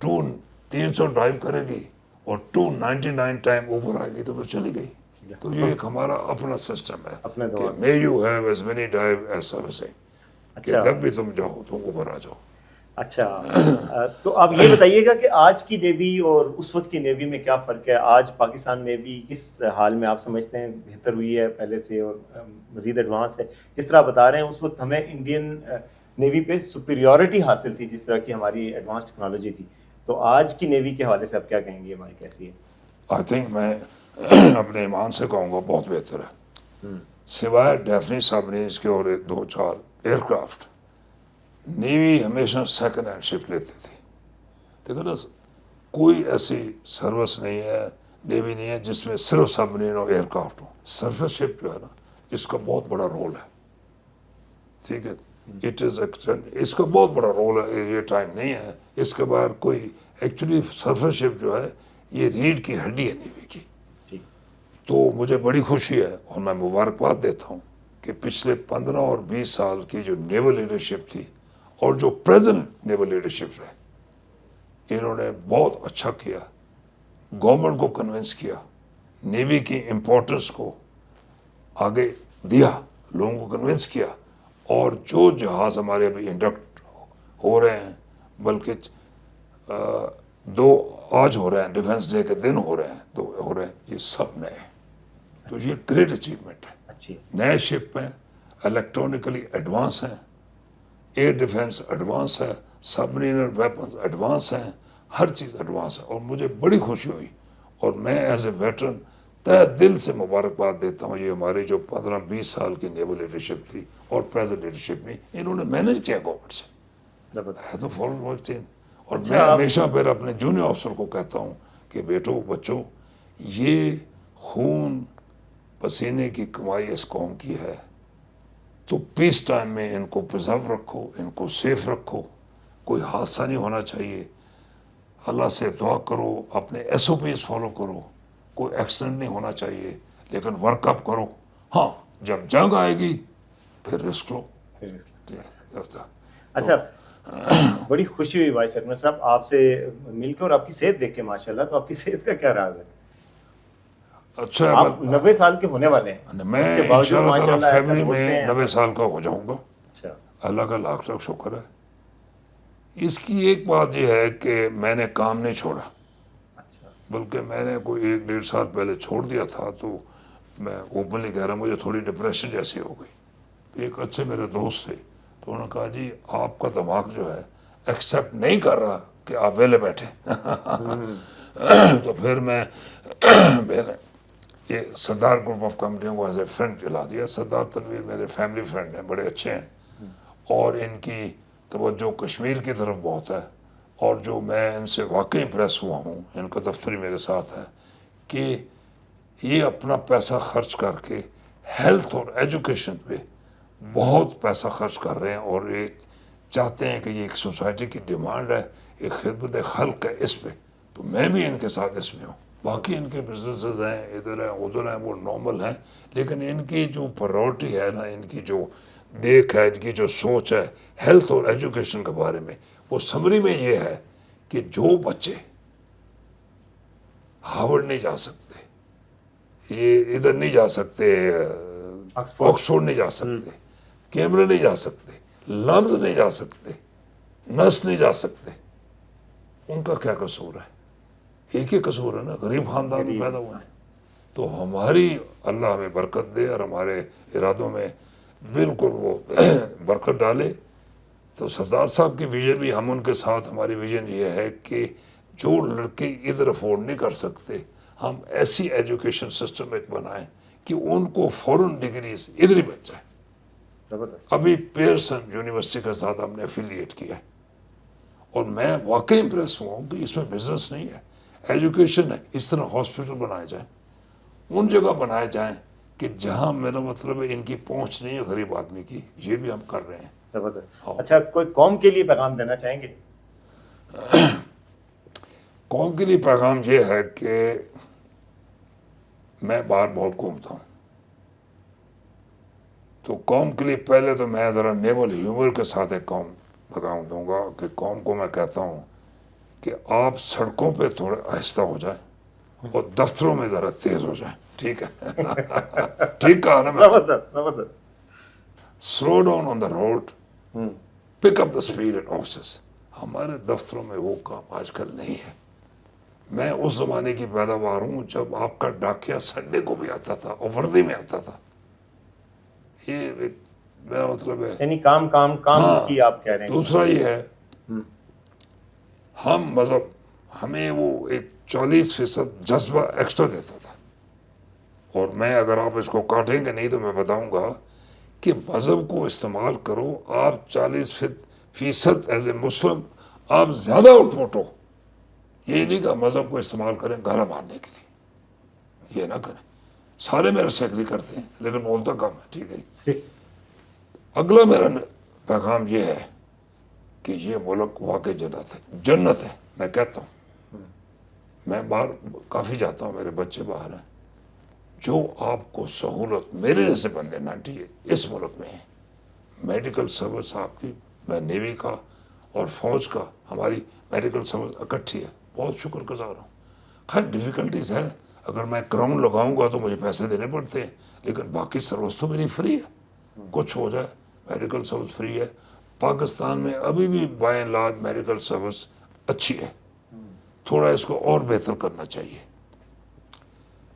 300 ڈائیو کرے گی اور 299 ٹائم اوپر آئے گی تو پھر چلی گئی. تو یہ ایک ہمارا اپنا سسٹم ہے کہ may you have as many dive as surfacing, کہ جب بھی تم جاؤ تو اوپر آ جاؤ. اچھا, تو آپ یہ بتائیے گا کہ آج کی نیوی اور اس وقت کی نیوی میں کیا فرق ہے؟ آج پاکستان نیوی کس حال میں آپ سمجھتے ہیں بہتر ہوئی ہے پہلے سے اور مزید ایڈوانس ہے؟ جس طرح بتا رہے ہیں اس وقت ہمیں انڈین نیوی پہ سپیریورٹی حاصل تھی, جس طرح کی ہماری ایڈوانس ٹیکنالوجی تھی. تو آج کی نیوی کے حوالے سے آپ کیا کہیں گے, ہماری کیسی ہے؟ آئی تھنک میں اپنے ایمان سے کہوں گا بہت بہتر ہے, سوائے ڈیفنی سبمرینز کے اور 2-4 ایئر کرافٹ. نیوی ہمیشہ سیکنڈ ہینڈ شپ لیتی تھی. دیکھو نا, کوئی ایسی سروس نہیں ہے, نیوی نہیں ہے جس میں صرف سبمرین اور ایئر کرافٹ ہوں. سرفیس شپ جو ہے نا, اس کا بہت بڑا رول ہے. ٹھیک ہے, اس کا بہت بڑا رول ہے. یہ ٹائم نہیں ہے اس کے بعد کوئی. ایکچولی سرفیس شپ جو ہے یہ ریڑھ کی ہڈی ہے نیوی کی. تو مجھے بڑی خوشی ہے اور میں مبارکباد دیتا ہوں کہ پچھلے 15 اور 20 سال کی جو نیول لیڈرشپ تھی اور جو پریزنٹ نیول لیڈرشپ ہے, انہوں نے بہت اچھا کیا. گورنمنٹ کو کنونس کیا, نیوی کی امپورٹنس کو آگے دیا, لوگوں کو کنونس کیا. اور جو جہاز ہمارے ابھی انڈکٹ ہو رہے ہیں, بلکہ 2 آج ہو رہے ہیں, ڈیفنس ڈے کے دن ہو رہے ہیں, 2 ہو رہے ہیں, یہ سب نئے ہیں. تو یہ گریٹ اچیومنٹ ہے. نئے شپ میں الیکٹرانکلی ایڈوانس ہیں, ایئر ڈیفنس ایڈوانس ہے, سبمرینر ویپنز ایڈوانس ہیں, ہر چیز ایڈوانس ہے. اور مجھے بڑی خوشی ہوئی, اور میں ایز اے ویٹرن تہ دل سے مبارکباد دیتا ہوں. یہ ہماری جو 15-20 سال کی نیول لیڈرشپ تھی اور پریزنٹ لیڈرشپ نہیں, انہوں نے مینج کیا گورنمنٹ سے. ہے تو فورن ورک چینج. اور میں ہمیشہ پھر اپنے جونیئر افسر کو کہتا ہوں کہ بیٹو بچوں, یہ خون پسینے کی کمائی اس قوم کی ہے, تو پیس ٹائم میں ان کو پرزرو رکھو, ان کو سیف رکھو, کوئی حادثہ نہیں ہونا چاہیے, اللہ سے دعا کرو, اپنے ایس او پیز فالو کرو, کوئی ایکسیڈنٹ نہیں ہونا چاہیے, لیکن ورک اپ کرو. ہاں جب جنگ آئے گی پھر رسک لو. اچھا, بڑی خوشی ہوئی وائس ایڈمرل صاحب آپ سے مل کے اور آپ کی صحت دیکھ کے ماشاءاللہ. تو آپ کی صحت کا کیا راز ہے؟ اچھا, آپ 90 سال کے ہونے والے ہیں, میں اس کے باوجود انشاءاللہ تعالیٰ ماشاءاللہ ایسا فیبرری بولتے میں ہیں. 90 سال کا ہو جاؤں گا. اچھا, اللہ کا لاکھ لاکھ شکر ہے. اس کی ایک بات یہ ہے کہ میں نے کام نہیں چھوڑا, اچھا, بلکہ میں نے کوئی 1-1.5 سال پہلے چھوڑ دیا تھا. تو میں اوپنلی کہہ رہا ہوں, مجھے تھوڑی ڈپریشن جیسی ہو گئی. ایک اچھے میرے دوست تھے, تو انہوں نے کہا جی آپ کا دماغ جو ہے ایکسیپٹ نہیں کر رہا کہ آپ ویلے بیٹھے. تو پھر میں نے یہ سردار گروپ آف کمپنیوں کو ایز اے فرینڈ دلا دیا. سردار تنویر میرے فیملی فرینڈ ہیں, بڑے اچھے ہیں, اور ان کی توجہ کشمیر کی طرف بہت ہے. اور جو میں ان سے واقعی امپریس ہوا ہوں, ان کا دفتری میرے ساتھ ہے, کہ یہ اپنا پیسہ خرچ کر کے ہیلتھ اور ایجوکیشن پہ بہت پیسہ خرچ کر رہے ہیں, اور یہ چاہتے ہیں کہ یہ ایک سوسائٹی کی ڈیمانڈ ہے, ایک خدمت خلق ہے اس پہ. تو میں بھی ان کے ساتھ اس میں ہوں. باقی ان کے بزنسز ہیں, ادھر ہیں ادھر ہیں, وہ نارمل ہیں, لیکن ان کی جو پرائورٹی ہے نا, ان کی جو دیکھ ہے, ان کی جو سوچ ہے ہیلتھ اور ایجوکیشن کے بارے میں, وہ سمری میں یہ ہے کہ جو بچے ہارورڈ نہیں جا سکتے, یہ ادھر نہیں جا سکتے, آکسفورڈ نہیں جا سکتے, کیمبرج نہیں جا سکتے, لمز نہیں جا سکتے, نس نہیں جا سکتے, ان کا کیا قصور ہے؟ ایک ہی قصور ہے نا, غریب خاندان میں پیدا ہوئے ہیں. تو ہماری اللہ ہمیں برکت دے اور ہمارے ارادوں میں بالکل وہ برکت ڈالے. تو سردار صاحب کی ویژن بھی ہم ان کے ساتھ, ہماری ویژن یہ ہے کہ جو لڑکے ادھر افورڈ نہیں کر سکتے, ہم ایسی ایجوکیشن سسٹم ایک بنائیں کہ ان کو فورن ڈگریز ادھر ہی مل جائے. زبردست. ابھی پیئرسن یونیورسٹی کے ساتھ ہم نے افیلیٹ کیا ہے, اور میں واقعی امپریس ہوا ہوں کہ اس میں بزنس نہیں ہے, ایجوکیشن ہے. اس طرح ہاسپٹل بنائے جائیں, ان جگہ بنائے جائیں کہ جہاں میرا مطلب ہے ان کی پہنچ نہیں ہے غریب آدمی کی. یہ بھی ہم کر رہے ہیں. زبردست. اچھا, کوئی قوم کے لیے پیغام دینا چاہیں گے؟ قوم کے لیے پیغام یہ ہے کہ میں باہر بہت گھومتا ہوں, تو قوم کے لیے پہلے تو میں ذرا نیول ہیومر کے ساتھ ایک قوم پیغام دوں گا کہ قوم کو میں کہتا ہوں کہ آپ سڑکوں پہ تھوڑے آہستہ ہو جائیں اور دفتروں میں ذرا تیز ہو جائیں. ٹھیک ہے؟ ٹھیک کہا نا میں؟ زبردست, زبردست. Slow down on the road, pick up the speed in offices. ہمارے دفتروں میں وہ کام آج کل نہیں ہے. میں اس زمانے کی پیداوار ہوں جب آپ کا ڈاکیا سنڈے کو بھی آتا تھا اور وردی میں آتا تھا. یہ میرا مطلب ہے, یعنی کام کام کام کی آپ کہہ رہے ہیں. دوسرا یہ ہے, ہم مذہب ہمیں وہ ایک 40% جذبہ ایکسٹرا دیتا تھا, اور میں اگر آپ اس کو کاٹیں گے نہیں تو میں بتاؤں گا کہ مذہب کو استعمال کرو. آپ 40% ایز اے مسلم آپ زیادہ آؤٹ پٹ ہو. یہ نہیں کہ مذہب کو استعمال کریں گالا مارنے کے لیے, یہ نہ کریں. سارے میرے سے ایگری کرتے ہیں لیکن بولتا کم ہے. ٹھیک ہے. اگلا میرا پیغام یہ ہے کہ یہ ملک واقعی جنت ہے, جنت ہے. میں کہتا ہوں, میں باہر کافی جاتا ہوں, میرے بچے باہر ہیں. جو آپ کو سہولت میرے جیسے بندے 90 اس ملک میں ہیں, میڈیکل سروس آپ کی, میں نیوی کا اور فوج کا, ہماری میڈیکل سروس اکٹھی ہے, بہت شکر گزار ہوں. خیر ڈیفیکلٹیز ہے, اگر میں کراؤن لگاؤں گا تو مجھے پیسے دینے پڑتے ہیں, لیکن باقی سروس تو میری فری ہے. کچھ ہو جائے میڈیکل سروس فری ہے. پاکستان میں ابھی بھی by and large medical service اچھی ہے, تھوڑا اس کو اور بہتر کرنا چاہیے.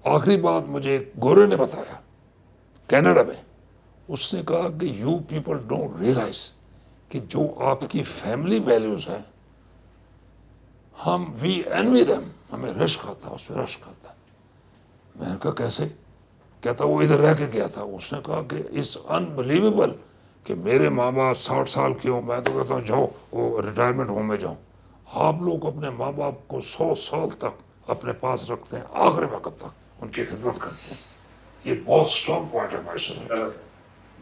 آخری بات مجھے ایک گورے نے بتایا کینیڈا میں, اس نے کہا کہ یو پیپل ڈونٹ ریئلائز کہ جو آپ کی فیملی ویلیوز ہیں, ہم وی اینوی دیم, ہمیں رشک آتا ہے, اس پہ رشک آتا ہے. میں نے کہا کیسے؟ کہتا وہ ادھر رہ کے گیا تھا. اس نے کہا کہ اٹس انبلیویبل کہ میرے ماں باپ 60 سال کے ہوں, میں تو کہتا ہوں جاؤ وہ ریٹائرمنٹ ہوم میں جاؤ. آپ لوگ اپنے ماں باپ کو 100 سال تک اپنے پاس رکھتے ہیں, آخری وقت تک ان کی خدمت کرتے ہیں. یہ بہت اسٹرانگ پوائنٹ ہے ہماری سوسائٹی.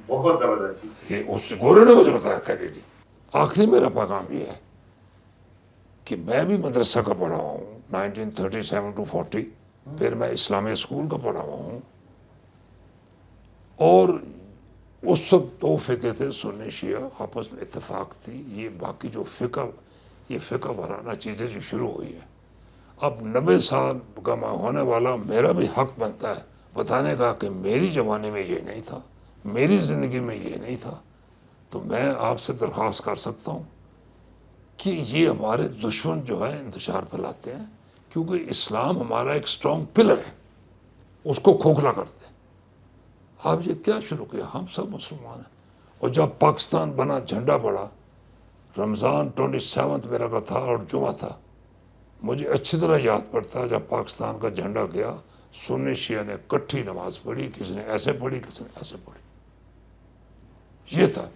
بہت زبردست. یہ اس گورے نے مجھے بتایا کینیڈی. آخری میرا پیغام یہ ہے کہ میں بھی مدرسہ کا پڑھا ہوا ہوں 1937 to 40, پھر میں اسلامی اسکول کا پڑھا ہوا ہوں, اور اس وقت دو فقہ تھے سنی شیعہ, آپس میں اتفاق تھی. یہ باقی جو یہ فقہ وارانہ چیزیں جو شروع ہوئی ہے, اب 90 سال کا میں ہونے والا, میرا بھی حق بنتا ہے بتانے کا کہ میری جوانی میں یہ نہیں تھا, میری زندگی میں یہ نہیں تھا. تو میں آپ سے درخواست کر سکتا ہوں کہ یہ ہمارے دشمن جو ہے انتشار پھیلاتے ہیں, کیونکہ اسلام ہمارا ایک اسٹرانگ پلر ہے, اس کو کھوکھلا کرتے ہیں. آپ یہ کیا شروع کیا؟ ہم سب مسلمان ہیں. اور جب پاکستان بنا, جھنڈا پڑا, رمضان 27 میرا کا تھا اور جمعہ تھا, مجھے اچھی طرح یاد پڑتا ہے جب پاکستان کا جھنڈا گیا, سنی شیعہ نے کٹھی نماز پڑھی, کسی نے ایسے پڑھی کسی نے ایسے پڑھی. یہ تھا.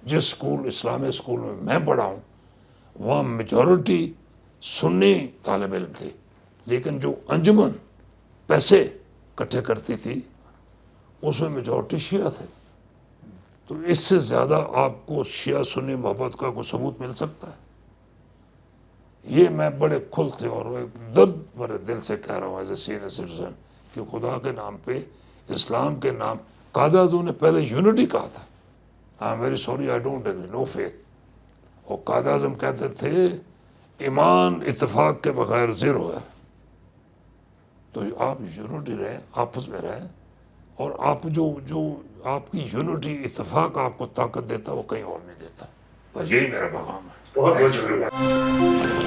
جس اسکول اسلامی اسکول میں پڑھا ہوں وہاں میجورٹی سنی طالب علم تھے, لیکن جو انجمن پیسے اکٹھے کرتی تھی اس میں میجورٹی شیعہ تھے. تو اس سے زیادہ آپ کو شیعہ سنی محبت کا کوئی ثبوت مل سکتا ہے؟ یہ میں بڑے کھلتے اور درد بڑے دل سے کہہ رہا ہوں ایز اے سینئر سٹیزن کہ خدا کے نام پہ, اسلام کے نام, قائد اعظم نے پہلے یونٹی کہا تھا. I am very sorry I don't agree, no faith. اور قائد اعظم کہتے تھے ایمان اتفاق کے بغیر زیرو ہے. تو آپ یونٹی رہیں, آپس میں رہیں, اور آپ جو آپ کی یونٹی اتفاق آپ کو طاقت دیتا وہ کہیں اور نہیں دیتا. بس یہی میرا پیغام ہے. بہت بہت شکریہ.